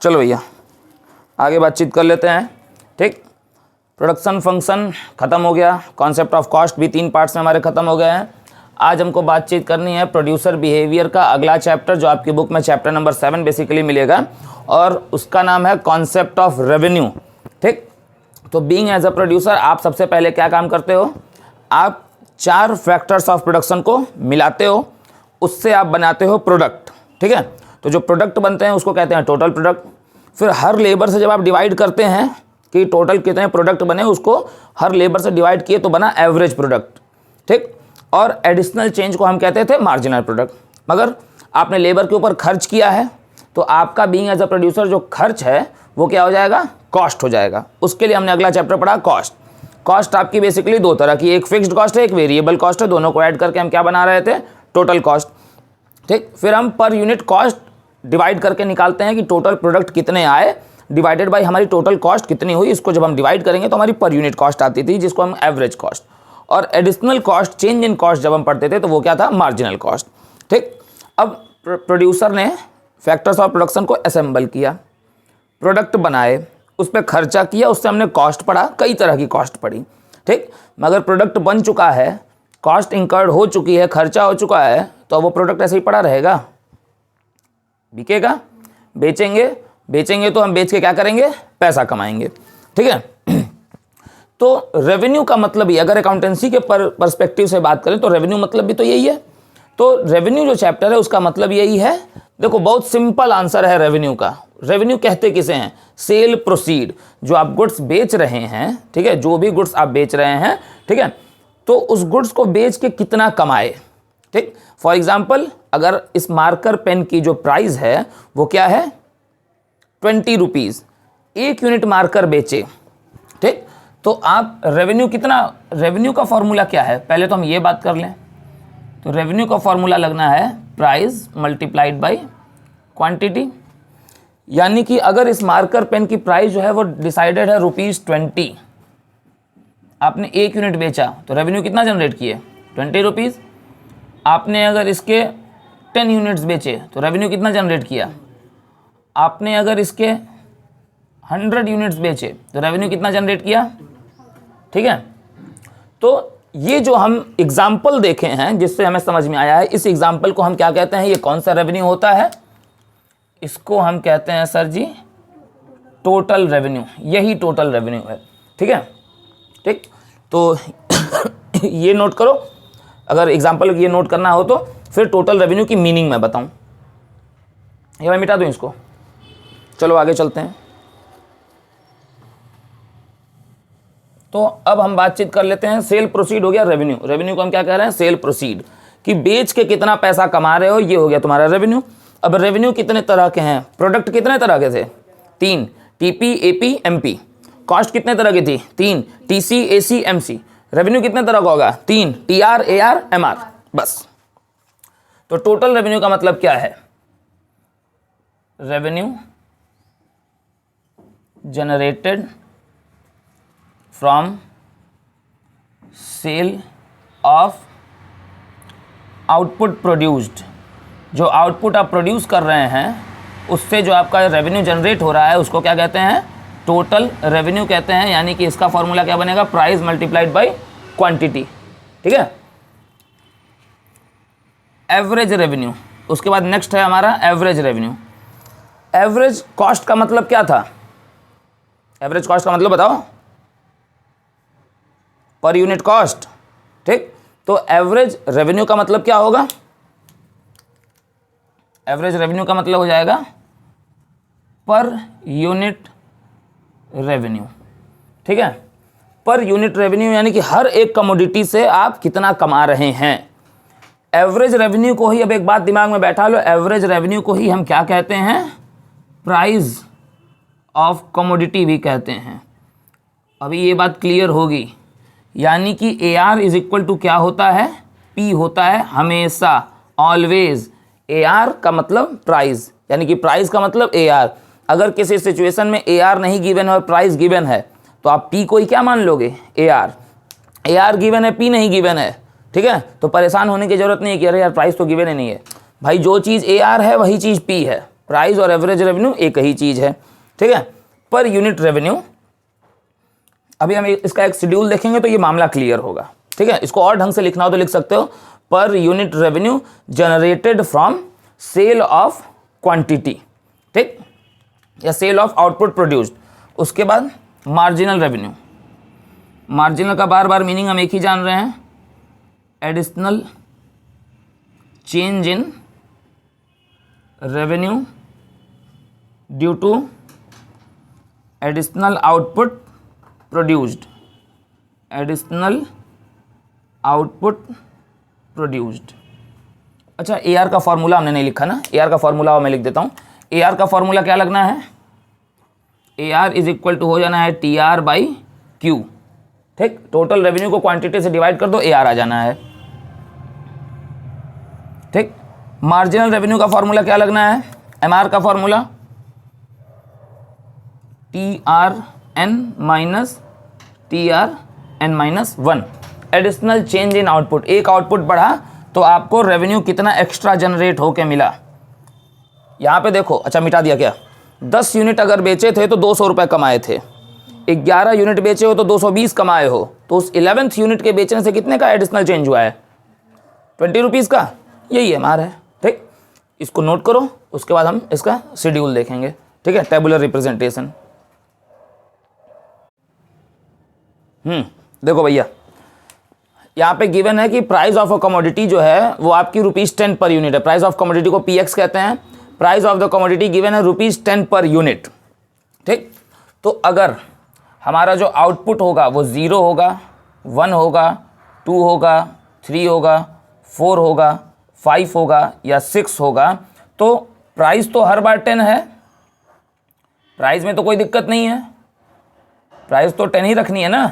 चलो भैया आगे बातचीत कर लेते हैं। ठीक, प्रोडक्शन फंक्शन ख़त्म हो गया, कॉन्सेप्ट ऑफ कॉस्ट भी 3 पार्ट्स में हमारे ख़त्म हो गए हैं। आज हमको बातचीत करनी है प्रोड्यूसर बिहेवियर का अगला चैप्टर, जो आपकी बुक में चैप्टर नंबर 7 बेसिकली मिलेगा, और उसका नाम है कॉन्सेप्ट ऑफ रेवेन्यू। ठीक, तो बीइंग एज अ प्रोड्यूसर आप सबसे पहले क्या काम करते हो, आप 4 फैक्टर्स ऑफ प्रोडक्शन को मिलाते हो, उससे आप बनाते हो प्रोडक्ट। ठीक है, तो जो प्रोडक्ट बनते हैं उसको कहते हैं टोटल प्रोडक्ट। फिर हर लेबर से जब आप डिवाइड करते हैं कि टोटल कितने प्रोडक्ट बने, उसको हर लेबर से डिवाइड किए तो बना एवरेज प्रोडक्ट। ठीक, और एडिशनल चेंज को हम कहते थे मार्जिनल प्रोडक्ट। मगर आपने लेबर के ऊपर खर्च किया है तो आपका बीइंग एज अ प्रोड्यूसर जो खर्च है वो क्या हो जाएगा, कॉस्ट हो जाएगा। उसके लिए हमने अगला चैप्टर पढ़ा कॉस्ट। कॉस्ट आपकी बेसिकली 2 तरह की, एक फिक्स्ड कॉस्ट है, एक वेरिएबल कॉस्ट है। दोनों को ऐड करके हम क्या बना रहे थे, टोटल कॉस्ट। ठीक, फिर हम पर यूनिट कॉस्ट डिवाइड करके निकालते हैं कि टोटल प्रोडक्ट कितने आए डिवाइडेड बाई हमारी टोटल कॉस्ट कितनी हुई। इसको जब हम डिवाइड करेंगे तो हमारी पर यूनिट कॉस्ट आती थी, जिसको हम एवरेज कॉस्ट। और additional cost, change in cost जब हम पढ़ते थे तो वो क्या था, मार्जिनल कॉस्ट। ठीक, अब प्रोड्यूसर ने फैक्टर्स ऑफ प्रोडक्शन को असेंबल किया, प्रोडक्ट बनाए, उस पर खर्चा किया, उससे हमने कॉस्ट पढ़ा, कई तरह की कॉस्ट पढ़ी। ठीक, मगर प्रोडक्ट बन चुका है, कॉस्ट इंकर्ड हो चुकी है, खर्चा हो चुका है, तो वो प्रोडक्ट ऐसे ही पड़ा रहेगा, बिकेगा। बेचेंगे तो हम बेच के क्या करेंगे, पैसा कमाएंगे। ठीक है, तो रेवेन्यू का मतलब ही, अगर अकाउंटेंसी के पर्सपेक्टिव से बात करें तो रेवेन्यू मतलब भी तो यही है। तो रेवेन्यू जो चैप्टर है उसका मतलब यही है। देखो बहुत सिंपल आंसर है रेवेन्यू का। रेवेन्यू कहते किसे हैं, सेल प्रोसीड। जो आप गुड्स बेच रहे हैं, ठीक है, जो भी गुड्स आप बेच रहे हैं, ठीक है, तो उस गुड्स को बेच के कितना कमाए। ठीक, फॉर एग्जाम्पल अगर इस मार्कर पेन की जो प्राइस है वो क्या है, 20 रुपीज़, 1 यूनिट मार्कर बेचे। ठीक, तो आप रेवेन्यू कितना, रेवेन्यू का फॉर्मूला क्या है, पहले तो हम ये बात कर लें। तो रेवेन्यू का फॉर्मूला लगना है प्राइस मल्टीप्लाइड बाय क्वांटिटी। यानी कि अगर इस मार्कर पेन की प्राइस जो है वो डिसाइडेड है ₹20, आपने 1 यूनिट बेचा तो रेवेन्यू कितना जनरेट किए, 20 रुपीज़। आपने अगर इसके 10 यूनिट्स बेचे तो रेवेन्यू कितना जनरेट किया। आपने अगर इसके 100 यूनिट्स बेचे तो रेवेन्यू कितना जनरेट किया। ठीक है, तो ये जो हम एग्जाम्पल देखे हैं जिससे हमें समझ में आया है, इस एग्जाम्पल को हम क्या कहते हैं, ये कौन सा रेवेन्यू होता है, इसको हम कहते हैं सर जी टोटल रेवेन्यू। यही टोटल रेवेन्यू है। ठीक है, ठीक, तो ये नोट करो, अगर एग्जाम्पल ये नोट करना हो तो फिर टोटल रेवेन्यू की मीनिंग मैं बताऊं। ये मैं मिटा दूं इसको, चलो आगे चलते हैं। तो अब हम बातचीत कर लेते हैं, सेल प्रोसीड हो गया रेवेन्यू। रेवेन्यू को हम क्या कह रहे हैं, सेल प्रोसीड, कि बेच के कितना पैसा कमा रहे हो, ये हो गया तुम्हारा रेवेन्यू। अब रेवेन्यू कितने तरह के हैं, प्रोडक्ट कितने तरह के थे, 3, टीपी, एपी, एमपी। कॉस्ट कितने तरह की थी, 3, टीसी, एसी, एमसी। रेवेन्यू कितने तरह का होगा, 3, टीआर, एआर, एमआर, बस। तो टोटल रेवेन्यू का मतलब क्या है, revenue generated from sale of output produced. जो आउटपुट आप प्रोड्यूस कर रहे हैं उससे जो आपका रेवेन्यू जनरेट हो रहा है उसको क्या कहते हैं, टोटल रेवेन्यू कहते हैं। यानी कि इसका फॉर्मूला क्या बनेगा, प्राइस मल्टीप्लाइड बाय क्वांटिटी। ठीक है, एवरेज रेवेन्यू। उसके बाद नेक्स्ट है हमारा एवरेज रेवेन्यू। एवरेज कॉस्ट का मतलब क्या था, एवरेज कॉस्ट का मतलब बताओ, पर यूनिट कॉस्ट। ठीक, तो एवरेज रेवेन्यू का मतलब क्या होगा, एवरेज रेवेन्यू का मतलब हो जाएगा पर यूनिट रेवेन्यू। ठीक है, पर यूनिट रेवेन्यू यानी कि हर एक कमोडिटी से आप कितना कमा रहे हैं। एवरेज रेवेन्यू को ही, अब एक बात दिमाग में बैठा लो, एवरेज रेवेन्यू को ही हम क्या कहते हैं, प्राइस ऑफ कमोडिटी भी कहते हैं। अभी ये बात क्लियर होगी। यानी कि A R is equal to क्या होता है, पी होता है हमेशा, ऑलवेज। ए आर का मतलब प्राइस, यानी कि प्राइस का मतलब ए आर। अगर किसी सिचुएशन में ए आर नहीं गिवन है और प्राइस गिवन है तो आप पी को ही क्या मान लोगे, A R. A are given है, पी नहीं गिवन है, ठीक है, तो परेशान होने की जरूरत नहीं है कि अरे यार प्राइस तो गिवन ही नहीं है। भाई जो चीज़ ए आर है वही चीज़ पी है, प्राइस और एवरेज रेवेन्यू एक ही चीज़ है, ठीक है। पर यूनिट रेवेन्यू, अभी हम इसका एक शेड्यूल देखेंगे तो ये मामला क्लियर होगा, ठीक है। इसको और ढंग से लिखना हो तो लिख सकते हो, per unit revenue generated from sale of quantity, ठीक, या सेल ऑफ आउटपुट प्रोड्यूस्ड। उसके बाद मार्जिनल रेवेन्यू, मार्जिनल का बार बार मीनिंग हम एक ही जान रहे हैं, additional change in revenue due to additional output produced, additional output produced. अच्छा, AR का फॉर्मूला हमने नहीं लिखा ना, AR का फॉर्मूला मैं लिख देता हूँ। AR का फॉर्मूला क्या लगना है, AR इज इक्वल टू हो जाना है TR बाई Q, ठीक। टोटल रेवेन्यू को क्वांटिटी से डिवाइड कर दो, AR आ जाना है, ठीक। मार्जिनल रेवेन्यू का फॉर्मूला क्या लगना है, MR का formula TRN minus TRN-1। Additional change इन आउटपुट, एक आउटपुट बढ़ा तो आपको रेवेन्यू कितना एक्स्ट्रा जनरेट होके मिला। यहाँ पे देखो, अच्छा मिटा दिया क्या, 10 यूनिट अगर बेचे थे तो 200 रुपये कमाए थे, 11 यूनिट बेचे हो तो 220 कमाए हो, तो उस 11th यूनिट के बेचने से कितने का एडिशनल चेंज हुआ है, 20 रुपीज़ का। यही हमारा है, ठीक। इसको नोट करो, उसके बाद हम इसका शेड्यूल देखेंगे, ठीक है, टेबुलर रिप्रेजेंटेशन। देखो भैया, यहाँ पे गिवन है कि प्राइस ऑफ अ कमोडिटी जो है वो आपकी ₹10 पर यूनिट है। प्राइस ऑफ कमोडिटी को PX कहते हैं। Price of the commodity given है ₹10 पर यूनिट, ठीक। तो अगर हमारा जो आउटपुट होगा वो 0 होगा, 1 होगा, 2 होगा, 3 होगा, 4 होगा, 5 होगा या 6 होगा, तो प्राइस तो हर बार 10 है, प्राइस में तो कोई दिक्कत नहीं है, प्राइस तो 10 ही रखनी है ना,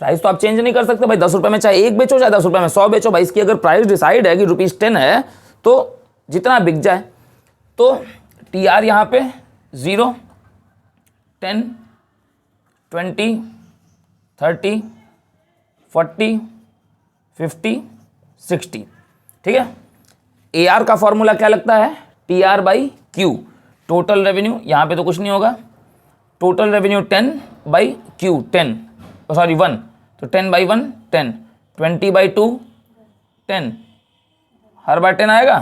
प्राइस तो आप चेंज नहीं कर सकते भाई। 10 रुपये में चाहे 1 बेचो, चाहे 10 रुपये में 100 बेचो भाई। इसकी अगर प्राइस डिसाइड है कि ₹10 है तो जितना बिक जाए। तो TR यहाँ पे 0, 10, 20, 30, 40, 50, 60, ठीक है। AR का फॉर्मूला क्या लगता है, TR by Q। Total revenue, यहाँ पे तो कुछ नहीं होगा, total revenue 10 by Q, 10 sorry 1, तो 10 बाई 1 10, 20 बाई 2 10, हर बार 10 आएगा।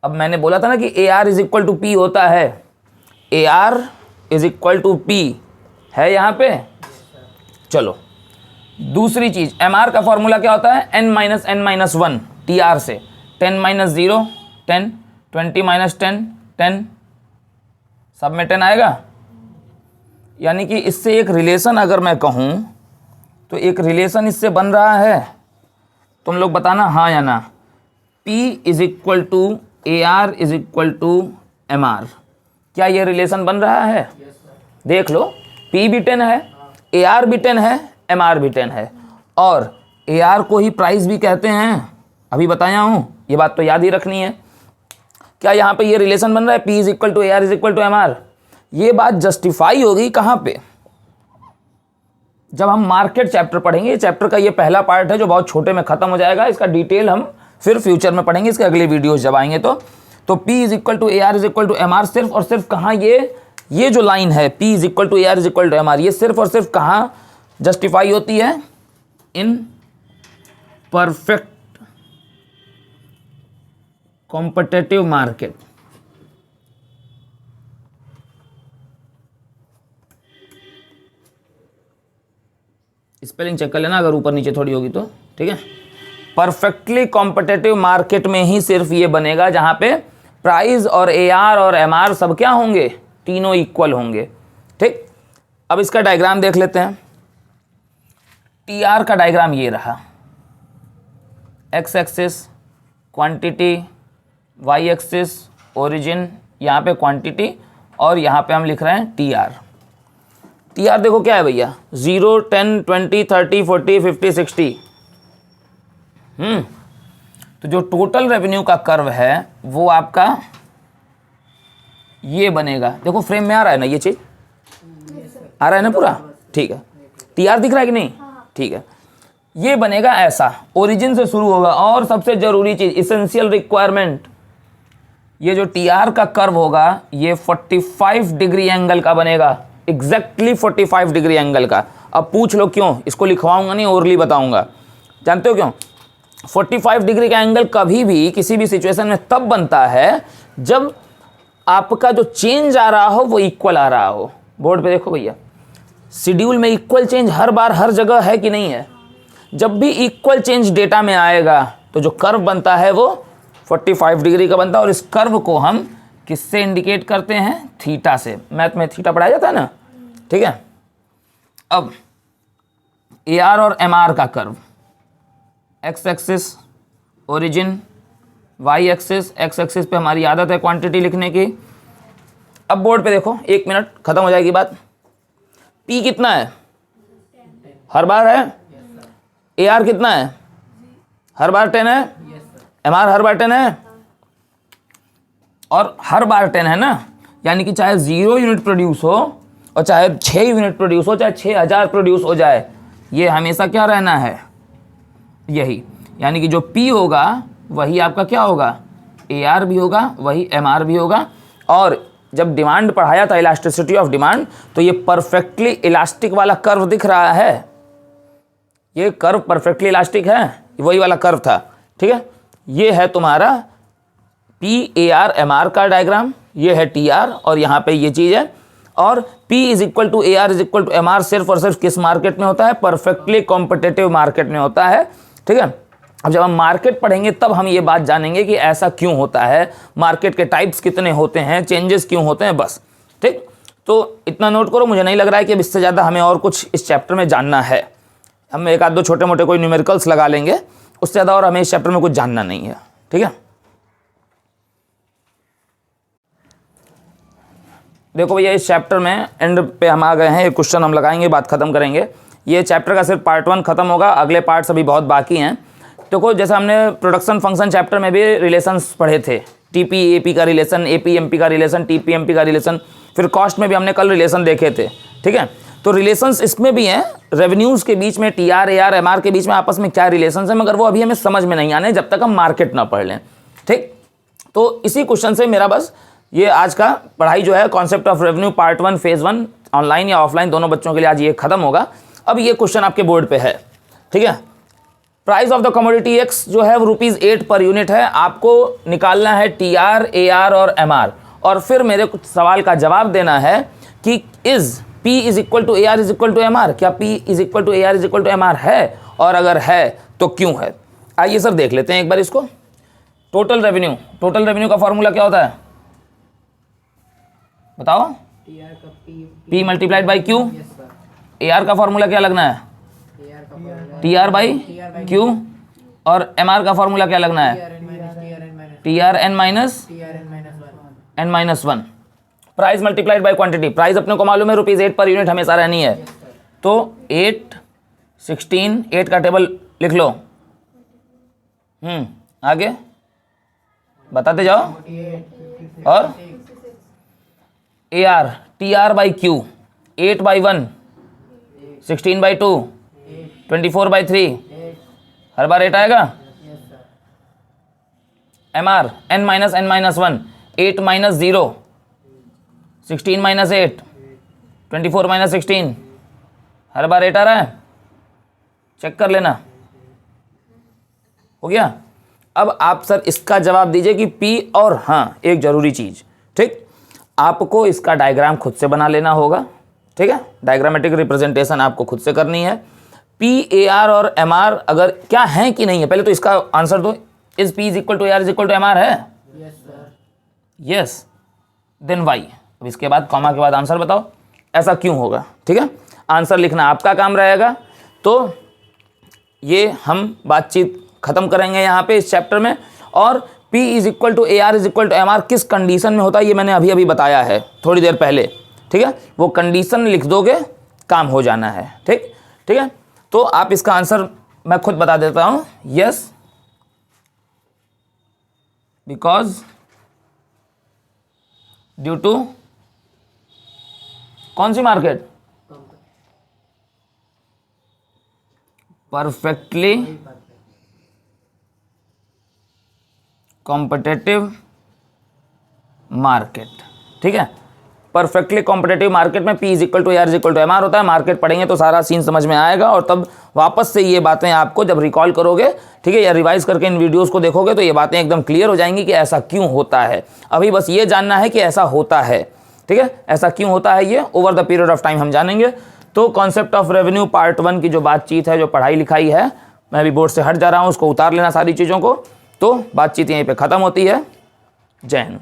अब मैंने बोला था ना कि AR is equal to P होता है, AR is equal to P है यहाँ पे। चलो दूसरी चीज, MR का फॉर्मूला क्या होता है, n-1 TR से, 10 माइनस 0 10, 20 माइनस 10 10, सब में 10 आएगा। यानी कि इससे एक रिलेशन अगर मैं कहूँ तो एक रिलेशन इससे बन रहा है, तुम लोग बताना हाँ या ना। P is equal to AR is equal to MR, क्या ये रिलेशन बन रहा है? देख लो, P भी 10 है, AR भी 10 है, MR भी 10 है, और AR को ही प्राइस भी कहते हैं, अभी बताया हूँ, ये बात तो याद ही रखनी है। क्या यहाँ पे ये रिलेशन बन रहा है, P is equal to AR is equal to MR? ये बात जस्टिफाई होगी कहाँ पे, जब हम मार्केट चैप्टर पढ़ेंगे। चैप्टर का ये पहला पार्ट है जो बहुत छोटे में खत्म हो जाएगा, इसका डिटेल हम फिर फ्यूचर में पढ़ेंगे, इसके अगले वीडियोस जब आएंगे तो P is equal to AR is equal to MR सिर्फ और सिर्फ कहाँ, ये जो लाइन है P is equal to AR is equal to MR, ये सिर्फ और सिर्फ कहाँ जस्टिफाई होती है, in perfect competitive market. Spelling check कर लेना अगर ऊपर नीचे थोड़ी होगी तो, ठीक है। परफेक्टली कॉम्पिटिटिव मार्केट में ही सिर्फ ये बनेगा जहां पे प्राइस और AR और MR सब क्या होंगे, तीनों इक्वल होंगे, ठीक। अब इसका डायग्राम देख लेते हैं। TR का डायग्राम ये रहा, X axis quantity, Y axis origin, यहाँ पे क्वांटिटी, और यहाँ पे हम लिख रहे हैं TR। TR देखो क्या है भैया, 0, 10, 20, 30, 40, 50, 60। तो जो टोटल रेवेन्यू का कर्व है वो आपका ये बनेगा। देखो फ्रेम में आ रहा है ना, ये चीज आ रहा है ना पूरा, ठीक है। TR दिख रहा है कि नहीं, ठीक है। ये बनेगा ऐसा, ओरिजिन से शुरू होगा। और सबसे जरूरी चीज, इसेंशियल रिक्वायरमेंट, ये जो टी आर का कर्व होगा ये 45 डिग्री एंगल का बनेगा, एग्जैक्टली 45 डिग्री एंगल का। अब पूछ लो क्यों, इसको लिखवाऊंगा नहीं, ओरली बताऊंगा। जानते हो क्यों? 45 डिग्री का एंगल कभी भी किसी भी सिचुएशन में तब बनता है जब आपका जो चेंज आ रहा हो वो इक्वल आ रहा हो। बोर्ड पे देखो भैया, शेड्यूल में इक्वल चेंज हर बार हर जगह है कि नहीं है? जब भी इक्वल चेंज डेटा में आएगा तो जो कर्व बनता है वो 45 डिग्री का बनता है। और इस कर्व को हम किससे इंडिकेट करते हैं? थीटा से। मैथ में थीटा पढ़ाया जाता है ना, ठीक है। अब ए आर और एम आर का curve, X axis origin, Y axis, X axis पे हमारी आदत है क्वांटिटी लिखने की। अब बोर्ड पे देखो, 1 मिनट खत्म हो जाएगी बात। पी कितना है? हर बार है। ए आर कितना है? हर बार 10 है। एम आर हर बार 10 है। और हर बार 10 है ना, यानी कि चाहे 0 यूनिट प्रोड्यूस हो और चाहे 6 यूनिट प्रोड्यूस हो, चाहे 6000 प्रोड्यूस हो जाए, ये हमेशा क्या रहना है? यही। यानी कि जो पी होगा वही आपका क्या होगा? ए आर भी होगा, वही एम आर भी होगा। और जब डिमांड पढ़ाया था, इलास्टिसिटी ऑफ डिमांड, तो ये परफेक्टली इलास्टिक वाला कर्व दिख रहा है। ये कर्व परफेक्टली इलास्टिक है, वही वाला कर्व था, ठीक है। ये है तुम्हारा P A R M R का डायग्राम, ये है टी आर और यहाँ पे ये चीज़ है। और P is equal to A R is equal to M R सिर्फ और सिर्फ किस मार्केट में होता है? परफेक्टली कॉम्पिटिटिव मार्केट में होता है, ठीक है। अब जब हम मार्केट पढ़ेंगे तब हम ये बात जानेंगे कि ऐसा क्यों होता है, मार्केट के टाइप्स कितने होते हैं, चेंजेस क्यों होते हैं, बस, ठीक। तो इतना नोट करो, मुझे नहीं लग रहा है कि अब इससे ज़्यादा हमें और कुछ इस चैप्टर में जानना है। हम एक आध दो छोटे मोटे कोई न्यूमेरिकल्स लगा लेंगे, उससे ज़्यादा और हमें इस चैप्टर में कुछ जानना नहीं है, ठीक है। देखो भैया, इस चैप्टर में एंड पे हम आ गए हैं, एक क्वेश्चन हम लगाएंगे, बात खत्म करेंगे। ये चैप्टर का सिर्फ पार्ट 1 खत्म होगा, अगले पार्ट्स अभी बहुत बाकी हैं। देखो, जैसे हमने प्रोडक्शन फंक्शन चैप्टर में भी रिलेशंस पढ़े थे, टीपी एपी का रिलेशन, एपी एमपी का रिलेशन, टीपी एमपी का रिलेशन, फिर कॉस्ट में भी हमने कल रिलेशन देखे थे, ठीक है। तो रिलेशंस इसमें भी हैं, रेवेन्यूज़ के बीच में, T R A R M R के बीच में आपस में क्या रिलेशन है, मगर वो अभी हमें समझ में नहीं आने जब तक हम मार्केट ना पढ़ लें, ठीक। तो इसी क्वेश्चन से मेरा बस ये आज का पढ़ाई जो है, concept of revenue part 1 phase 1 online या ऑफलाइन दोनों बच्चों के लिए आज ये खत्म होगा। अब ये क्वेश्चन आपके बोर्ड पे है, ठीक है। Price of the commodity x जो है वो ₹8 पर यूनिट है। आपको निकालना है टी आर ए आर और एम आर, और फिर मेरे कुछ सवाल का जवाब देना है कि is P is equal to A R is equal to M R, क्या P is equal to A R is equal to M R है, और अगर है तो क्यों है। आइए सर देख लेते हैं एक बार इसको। टोटल रेवेन्यू का फॉर्मूला क्या होता है बताओ? P multiplied by Q। A R का फॉर्मूला क्या लगना है? T R by Q। और एम आर का फॉर्मूला क्या लगना है? T R N minus one. Price multiplied by quantity, price अपने को मालूम है ₹8 पर यूनिट हमेशा रहनी है, तो 8 16 8 का टेबल लिख लो। आगे बताते जाओ। और A R T R by Q 8/1 16/2 24/3, हर बार 8 आएगा। M R n minus n minus 1 8 minus 0 16 minus 8 24 minus 16, हर बार 8 आ रहा है, चेक कर लेना। हो गया। अब आप सर इसका जवाब दीजिए कि P, और हाँ एक जरूरी चीज, ठीक, आपको इसका डायग्राम खुद से बना लेना होगा, ठीक है। डायग्रामेटिक रिप्रेजेंटेशन आपको खुद से करनी है। पी ए आर और एम आर अगर क्या है कि नहीं है, पहले तो इसका आंसर दो। Is P is equal to A R is equal to M R है? Yes, then why. अब इसके बाद कॉमा के बाद आंसर बताओ, ऐसा क्यों होगा, ठीक है। आंसर लिखना आपका काम रहेगा। तो ये हम बातचीत खत्म करेंगे यहाँ पे इस चैप्टर में। और P is equal to A R is equal to M R किस कंडीशन में होता है ये मैंने अभी अभी बताया है थोड़ी देर पहले, ठीक है। वो कंडीशन लिख दोगे, काम हो जाना है, ठीक है। तो आप इसका आंसर मैं खुद बता देता हूं, यस, बिकॉज ड्यू टू कौन सी मार्केट? Perfectly competitive market. ठीक है, परफेक्टली कॉम्पिटिटिव मार्केट में P is equal to AR is equal to MR होता है। मार्केट पढ़ेंगे तो सारा सीन समझ में आएगा और तब वापस से ये बातें आपको जब रिकॉल करोगे, ठीक है, या रिवाइज करके इन वीडियोस को देखोगे तो ये बातें एकदम क्लियर हो जाएंगी कि ऐसा क्यों होता है। अभी बस ये जानना है कि ऐसा होता है, ठीक है, ऐसा क्यों होता है, ये over the period of time हम जानेंगे। तो कॉन्सेप्ट ऑफ रेवेन्यू पार्ट 1 की जो बातचीत है, जो पढ़ाई लिखाई है, मैं अभी बोर्ड से हट जा रहा हूँ, उसको उतार लेना सारी चीज़ों को। तो बातचीत यहीं पर ख़त्म होती है। जय हिंद।